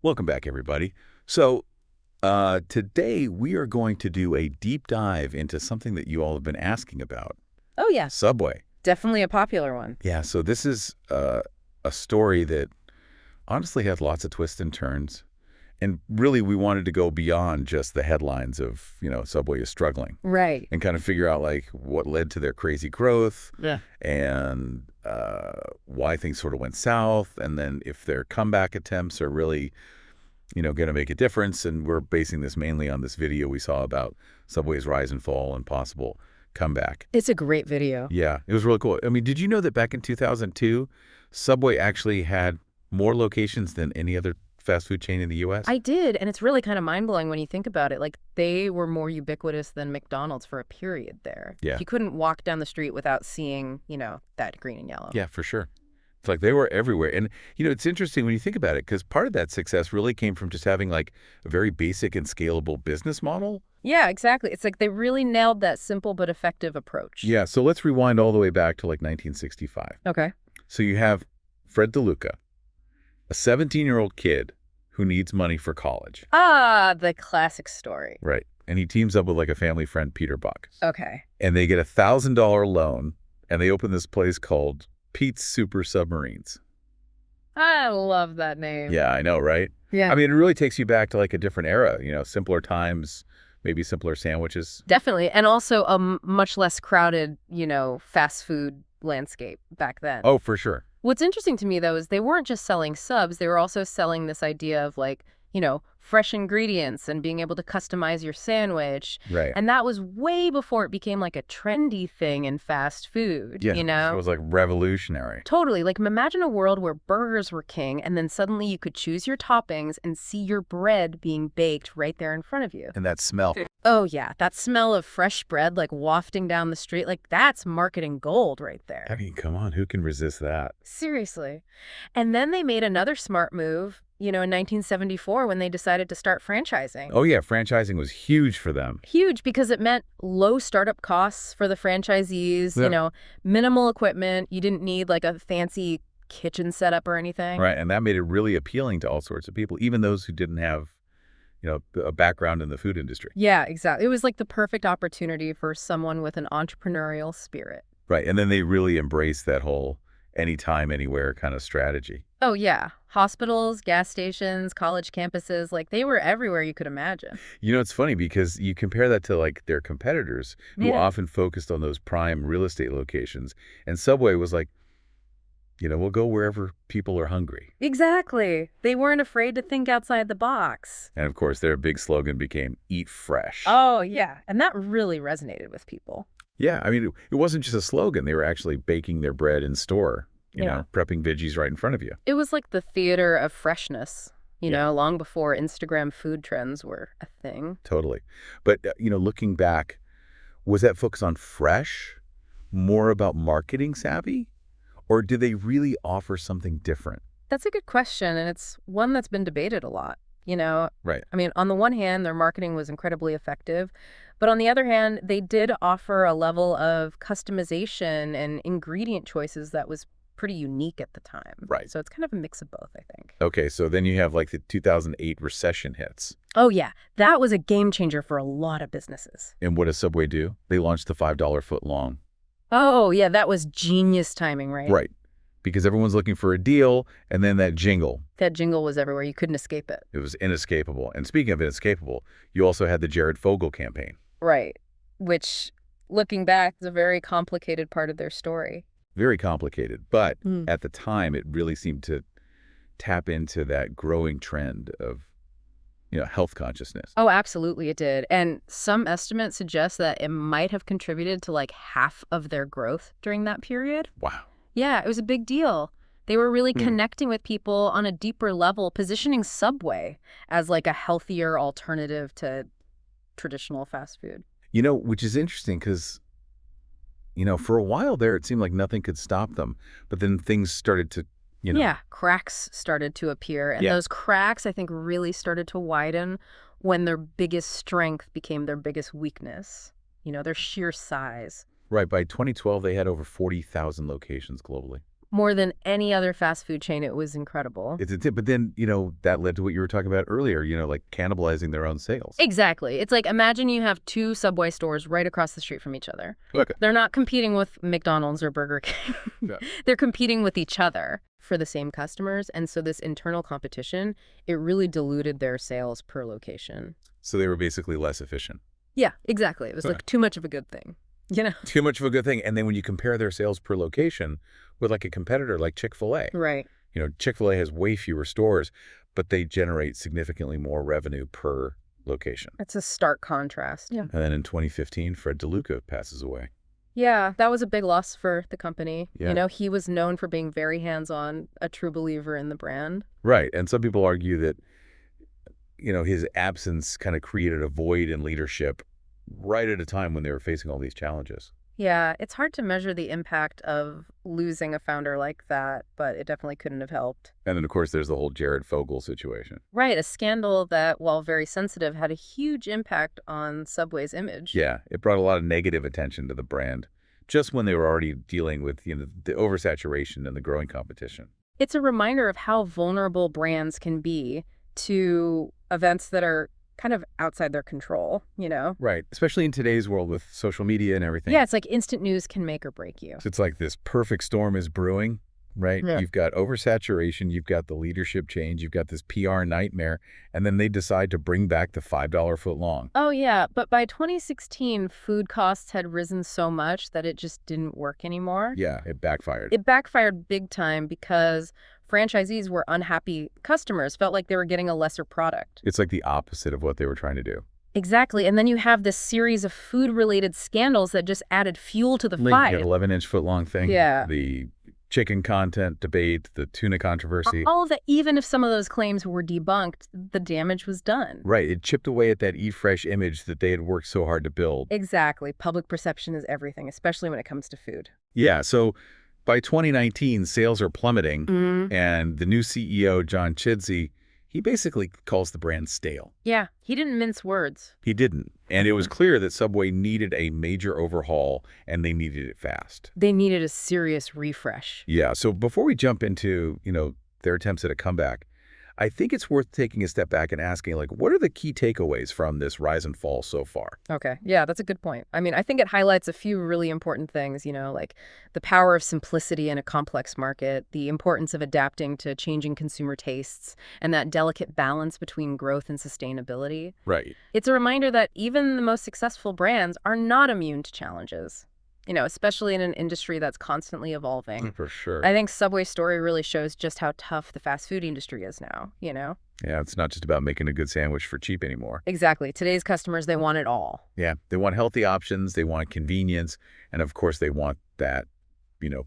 Welcome back, everybody. Today we are going to do a deep dive into something that you all have been asking about, Oh, yeah. Subway. Definitely a popular one. Yeah, so this is a story that honestly has lots of twists and turns. And really, we wanted to go beyond just the headlines of, Subway is struggling Right. and kind of figure out, like, what led to their crazy growth Yeah. and why things sort of went south, and then if their comeback attempts are really going to make a difference. And we're basing this mainly on this video we saw about Subway's rise and fall and possible comeback. It's a great video. Yeah, it was really cool. I mean, did you know that back in 2002, Subway actually had more locations than any other fast food chain in the U.S.? I did, and it's really kind of mind-blowing when you think about it. Like, they were more ubiquitous than McDonald's for a period there. Yeah. You couldn't walk down the street without seeing, that green and yellow. Yeah, for sure. It's like they were everywhere. And, it's interesting when you think about it, because part of that success really came from just having, like, a very basic and scalable business model. Yeah, exactly. It's like they really nailed that simple but effective approach. Yeah, so let's rewind all the way back to, like, 1965. Okay. So you have Fred DeLuca, a 17-year-old kid who needs money for college. Ah, the classic story. Right. And he teams up with, like, a family friend, Peter Buck. Okay. And they get a $1,000 loan, and they open this place called Pete's Super Submarines. I love that name. Yeah, I know, right? Yeah. I mean, it really takes you back to, like, a different era, simpler times, maybe simpler sandwiches. Definitely. And also a much less crowded, fast food landscape back then. Oh, for sure. What's interesting to me, though, is they weren't just selling subs. They were also selling this idea of, like, fresh ingredients and being able to customize your sandwich. Right. And that was way before it became, like, a trendy thing in fast food, Yeah, it was, like, revolutionary. Totally. Like, imagine a world where burgers were king, and then suddenly you could choose your toppings and see your bread being baked right there in front of you. And that smell. Oh, yeah. That smell of fresh bread, like, wafting down the street, like, that's marketing gold right there. I mean, come on, who can resist that? Seriously. And then they made another smart move, in 1974 when they decided to start franchising. Oh, yeah, franchising was huge for them. Huge, because it meant low startup costs for the franchisees, Yeah. Minimal equipment. You didn't need, like, a fancy kitchen setup or anything. Right, and that made it really appealing to all sorts of people, even those who didn't have, a background in the food industry. Yeah, exactly. It was like the perfect opportunity for someone with an entrepreneurial spirit. Right, and then they really embraced that whole anytime, anywhere kind of strategy. Oh, yeah. Hospitals, gas stations, college campuses, like, they were everywhere you could imagine. It's funny because you compare that to, like, their competitors who Yeah. often focused on those prime real estate locations. And Subway was like, we'll go wherever people are hungry. Exactly. They weren't afraid to think outside the box. And, of course, their big slogan became Eat Fresh. Oh, yeah. And that really resonated with people. Yeah, I mean, it wasn't just a slogan. They were actually baking their bread in store, Yeah. prepping veggies right in front of you. It was like the theater of freshness, Yeah. long before Instagram food trends were a thing. Totally. But, looking back, was that focus on fresh more about marketing savvy? Or did they really offer something different? That's a good question, and it's one that's been debated a lot, Right. I mean, on the one hand, their marketing was incredibly effective, but on the other hand, they did offer a level of customization and ingredient choices that was pretty unique at the time. Right. So it's kind of a mix of both, I think. Okay, so then you have, like, the 2008 recession hits. Oh, yeah. That was a game changer for a lot of businesses. And what does Subway do? They launched the $5 footlong. Oh, yeah, that was genius timing, right? Right. Because everyone's looking for a deal, and then that jingle. That jingle was everywhere. You couldn't escape it. It was inescapable. And speaking of inescapable, you also had the Jared Fogle campaign. Right. Which, looking back, is a very complicated part of their story. Very complicated. But at the time, it really seemed to tap into that growing trend of, health consciousness. Oh, absolutely it did. And some estimates suggest that it might have contributed to, like, half of their growth during that period. Wow. Yeah, it was a big deal. They were really connecting with people on a deeper level, positioning Subway as, like, a healthier alternative to traditional fast food. Which is interesting because, for a while there, it seemed like nothing could stop them. But then things started to, Yeah, cracks started to appear. And those cracks, I think, really started to widen when their biggest strength became their biggest weakness, their sheer size. Right. By 2012, they had over 40,000 locations globally. More than any other fast food chain, it was incredible. But then, that led to what you were talking about earlier, like cannibalizing their own sales. Exactly. It's like, imagine you have two Subway stores right across the street from each other. Okay. They're not competing with McDonald's or Burger King. Yeah. They're competing with each other for the same customers. And so this internal competition, it really diluted their sales per location. So they were basically less efficient. Yeah, exactly. It was like too much of a good thing, Too much of a good thing. And then when you compare their sales per location with like a competitor like Chick-fil-A. Right. Chick-fil-A has way fewer stores, but they generate significantly more revenue per location. It's a stark contrast. Yeah. And then in 2015, Fred DeLuca passes away. Yeah, that was a big loss for the company. Yeah. He was known for being very hands-on, a true believer in the brand. Right. And some people argue that, his absence kind of created a void in leadership right at a time when they were facing all these challenges. Yeah, it's hard to measure the impact of losing a founder like that, but it definitely couldn't have helped. And then, of course, there's the whole Jared Fogle situation. Right, a scandal that, while very sensitive, had a huge impact on Subway's image. Yeah, it brought a lot of negative attention to the brand, just when they were already dealing with, the oversaturation and the growing competition. It's a reminder of how vulnerable brands can be to events that are kind of outside their control, Right, especially in today's world with social media and everything. Yeah, it's like instant news can make or break you. So it's like this perfect storm is brewing, right? Yeah. You've got oversaturation, you've got the leadership change, you've got this PR nightmare, and then they decide to bring back the $5 footlong. Oh, yeah, but by 2016, food costs had risen so much that it just didn't work anymore. Yeah, it backfired. It backfired big time because franchisees were unhappy customers, felt like they were getting a lesser product. It's like the opposite of what they were trying to do. Exactly. And then you have this series of food-related scandals that just added fuel to the Like fight. that 11-inch footlong thing. Yeah. The chicken content debate, the tuna controversy. All of that, even if some of those claims were debunked, the damage was done. Right. It chipped away at that Eat Fresh image that they had worked so hard to build. Exactly. Public perception is everything, especially when it comes to food. Yeah. So by 2019, sales are plummeting, Mm-hmm. and the new CEO, John Chidsey, he basically calls the brand stale. Yeah, he didn't mince words. He didn't. And it was clear that Subway needed a major overhaul, and they needed it fast. They needed a serious refresh. Yeah. So before we jump into, their attempts at a comeback, I think it's worth taking a step back and asking, what are the key takeaways from this rise and fall so far? Okay. Yeah, that's a good point. I mean, I think it highlights a few really important things, like the power of simplicity in a complex market, the importance of adapting to changing consumer tastes, and that delicate balance between growth and sustainability. Right. It's a reminder that even the most successful brands are not immune to challenges, especially in an industry that's constantly evolving. For sure. I think Subway's story really shows just how tough the fast food industry is now, Yeah, it's not just about making a good sandwich for cheap anymore. Exactly. Today's customers, they want it all. Yeah, they want healthy options, they want convenience, and of course they want that,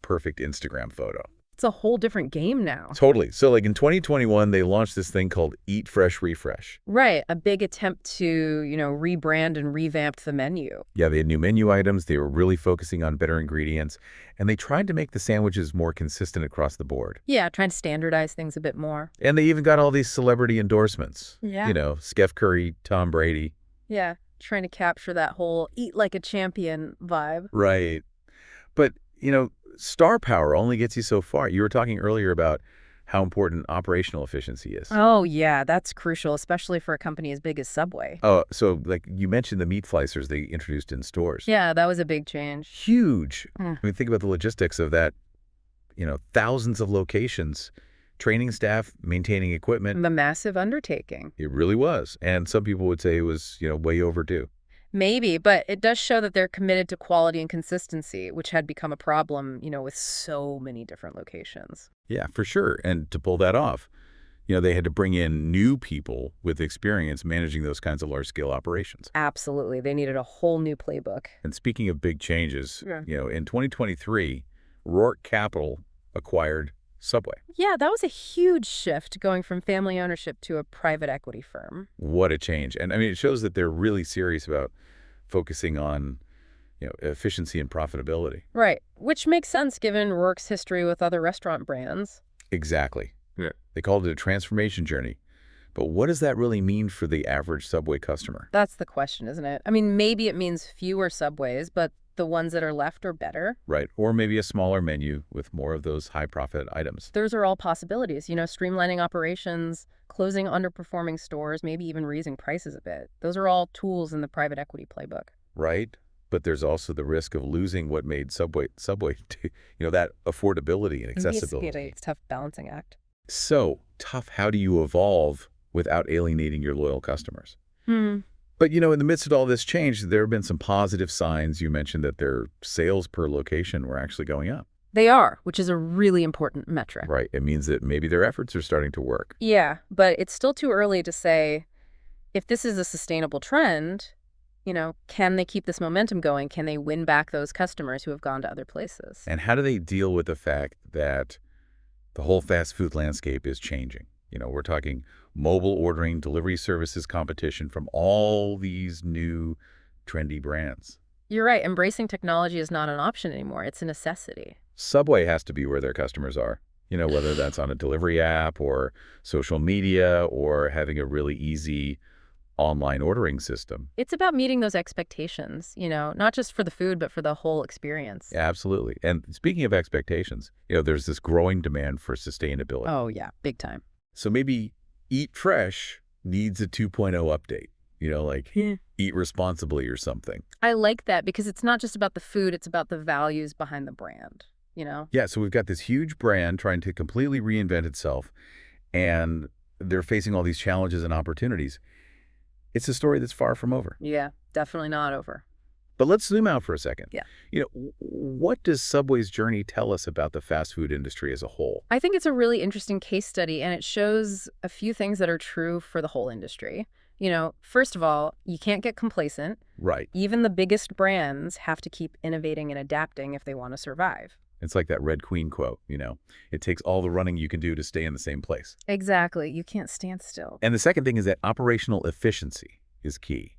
perfect Instagram photo. It's a whole different game now. Totally. So in 2021, they launched this thing called Eat Fresh Refresh. Right. A big attempt to, rebrand and revamp the menu. Yeah, they had new menu items, they were really focusing on better ingredients, and they tried to make the sandwiches more consistent across the board. Yeah, trying to standardize things a bit more. And they even got all these celebrity endorsements. Yeah. Steph Curry, Tom Brady. Yeah, trying to capture that whole eat like a champion vibe. Right. But, star power only gets you so far. You were talking earlier about how important operational efficiency is. Oh, yeah, that's crucial, especially for a company as big as Subway. Oh, so you mentioned the meat slicers they introduced in stores. Yeah, that was a big change. Huge. I mean, think about the logistics of that, thousands of locations, training staff, maintaining equipment. A massive undertaking. It really was. And some people would say it was, way overdue. Maybe, but it does show that they're committed to quality and consistency, which had become a problem, with so many different locations. Yeah, for sure. And to pull that off, they had to bring in new people with experience managing those kinds of large-scale operations. Absolutely. They needed a whole new playbook. And speaking of big changes, Yeah. In 2023, Rourke Capital acquired Subway. Yeah, that was a huge shift going from family ownership to a private equity firm. What a change. And I mean, it shows that they're really serious about focusing on, efficiency and profitability. Right, which makes sense given Rourke's history with other restaurant brands. Exactly. Yeah. They called it a transformation journey. But what does that really mean for the average Subway customer? That's the question, isn't it? I mean, maybe it means fewer Subways, but The ones that are left are better. Right. Or maybe a smaller menu with more of those high-profit items. Those are all possibilities, streamlining operations, closing underperforming stores, maybe even raising prices a bit. Those are all tools in the private equity playbook. Right? But there's also the risk of losing what made Subway, that affordability and accessibility. It's a tough balancing act. So tough, how do you evolve without alienating your loyal customers? But, in the midst of all this change, there have been some positive signs. You mentioned that their sales per location were actually going up. They are, which is a really important metric. Right. It means that maybe their efforts are starting to work. Yeah, but it's still too early to say if this is a sustainable trend, can they keep this momentum going? Can they win back those customers who have gone to other places? And how do they deal with the fact that the whole fast food landscape is changing? We're talking mobile ordering, delivery services competition from all these new trendy brands. You're right. Embracing technology is not an option anymore. It's a necessity. Subway has to be where their customers are, whether that's on a delivery app or social media or having a really easy online ordering system. It's about meeting those expectations, not just for the food, but for the whole experience. Absolutely. And speaking of expectations, there's this growing demand for sustainability. Oh, yeah, big time. So maybe Eat Fresh needs a 2.0 update, Eat Responsibly or something. I like that because it's not just about the food, it's about the values behind the brand, Yeah, so we've got this huge brand trying to completely reinvent itself, and they're facing all these challenges and opportunities. It's a story that's far from over. Yeah, definitely not over. But let's zoom out for a second. Yeah. What does Subway's journey tell us about the fast food industry as a whole? I think it's a really interesting case study, and it shows a few things that are true for the whole industry. First of all, you can't get complacent. Right. Even the biggest brands have to keep innovating and adapting if they want to survive. It's like that Red Queen quote, it takes all the running you can do to stay in the same place. Exactly. You can't stand still. And the second thing is that operational efficiency is key.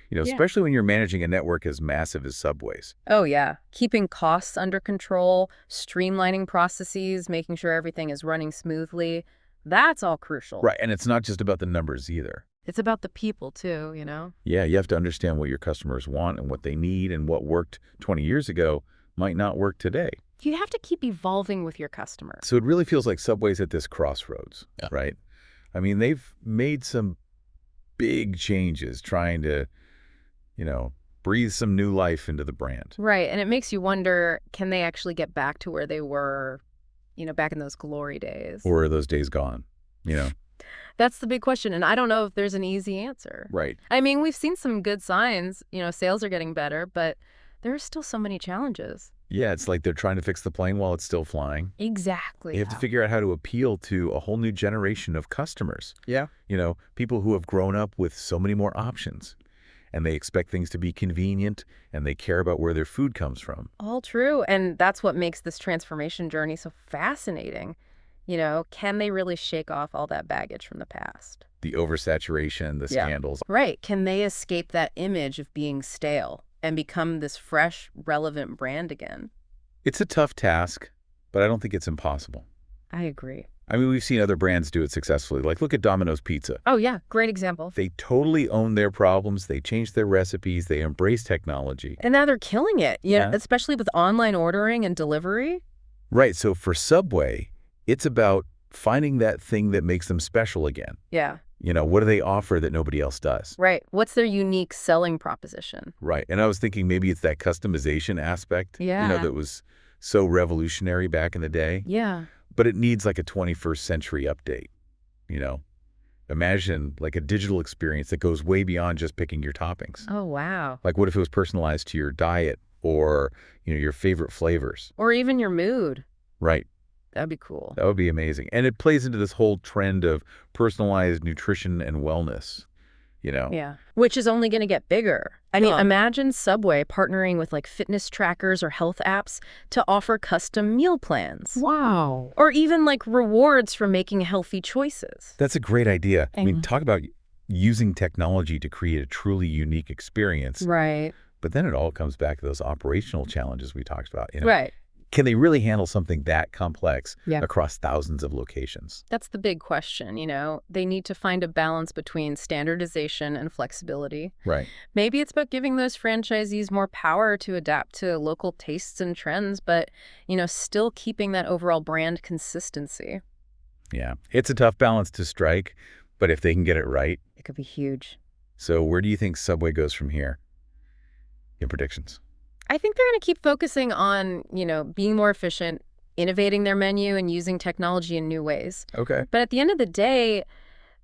Especially when you're managing a network as massive as Subway's. Oh, yeah. Keeping costs under control, streamlining processes, making sure everything is running smoothly. That's all crucial. Right. And it's not just about the numbers either. It's about the people, too, Yeah, you have to understand what your customers want and what they need, and what worked 20 years ago might not work today. You have to keep evolving with your customer. So it really feels like Subway's at this crossroads, right? I mean, they've made some big changes trying to, breathe some new life into the brand. Right. And it makes you wonder, can they actually get back to where they were, back in those glory days? Or are those days gone, That's the big question. And I don't know if there's an easy answer. Right. I mean, we've seen some good signs, sales are getting better, but there are still so many challenges. Yeah, it's like they're trying to fix the plane while it's still flying. Exactly. You have to figure out how to appeal to a whole new generation of customers. Yeah. People who have grown up with so many more options. And they expect things to be convenient, and they care about where their food comes from. All true. And that's what makes this transformation journey so fascinating. Can they really shake off all that baggage from the past? The oversaturation, the scandals. Right. Can they escape that image of being stale and become this fresh, relevant brand again? It's a tough task, but I don't think it's impossible. I agree. I mean, we've seen other brands do it successfully. Like, look at Domino's Pizza. Oh, yeah. Great example. They totally own their problems. They changed their recipes. They embrace technology. And now they're killing it, Yeah. especially with online ordering and delivery. Right. So for Subway, it's about finding that thing that makes them special again. Yeah. What do they offer that nobody else does? Right. What's their unique selling proposition? Right. And I was thinking maybe it's that customization aspect, Yeah. that was so revolutionary back in the day. Yeah. But it needs like a 21st century update, Imagine like a digital experience that goes way beyond just picking your toppings. Oh, wow. Like what if it was personalized to your diet or, your favorite flavors? Or even your mood. Right. That'd be cool. That would be amazing. And it plays into this whole trend of personalized nutrition and wellness, Yeah. Which is only going to get bigger. I mean, imagine Subway partnering with like fitness trackers or health apps to offer custom meal plans. Wow. Or even like rewards for making healthy choices. That's a great idea. I mean, talk about using technology to create a truly unique experience. Right. But then it all comes back to those operational challenges we talked about. Right. Can they really handle something that complex Yeah. across thousands of locations? That's the big question, you know. They need to find a balance between standardization and flexibility. Right. Maybe it's about giving those franchisees more power to adapt to local tastes and trends, but, still keeping that overall brand consistency. Yeah. It's a tough balance to strike, but if they can get it right. It could be huge. So where do you think Subway goes from here? Your predictions? I think they're going to keep focusing on, being more efficient, innovating their menu, and using technology in new ways. Okay. But at the end of the day,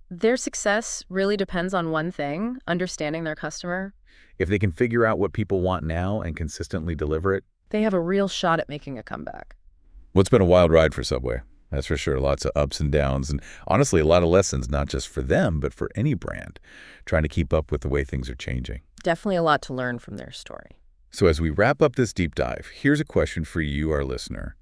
their success really depends on one thing, understanding their customer. If they can figure out what people want now and consistently deliver it. They have a real shot at making a comeback. Well, it's been a wild ride for Subway. That's for sure. Lots of ups and downs, and honestly, a lot of lessons, not just for them, but for any brand, trying to keep up with the way things are changing. Definitely a lot to learn from their story. So as we wrap up this deep dive, here's a question for you, our listener.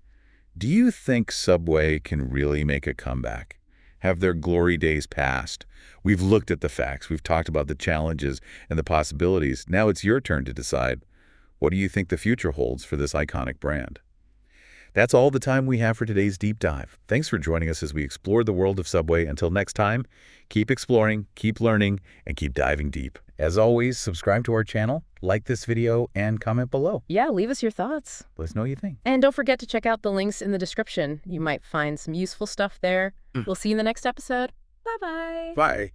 Do you think Subway can really make a comeback? Have their glory days passed? We've looked at the facts. We've talked about the challenges and the possibilities. Now it's your turn to decide. What do you think the future holds for this iconic brand? That's all the time we have for today's deep dive. Thanks for joining us as we explore the world of Subway. Until next time, keep exploring, keep learning, and keep diving deep. As always, subscribe to our channel, like this video, and comment below. Yeah, leave us your thoughts. Let us know what you think. And don't forget to check out the links in the description. You might find some useful stuff there. We'll see you in the next episode. Bye-bye. Bye.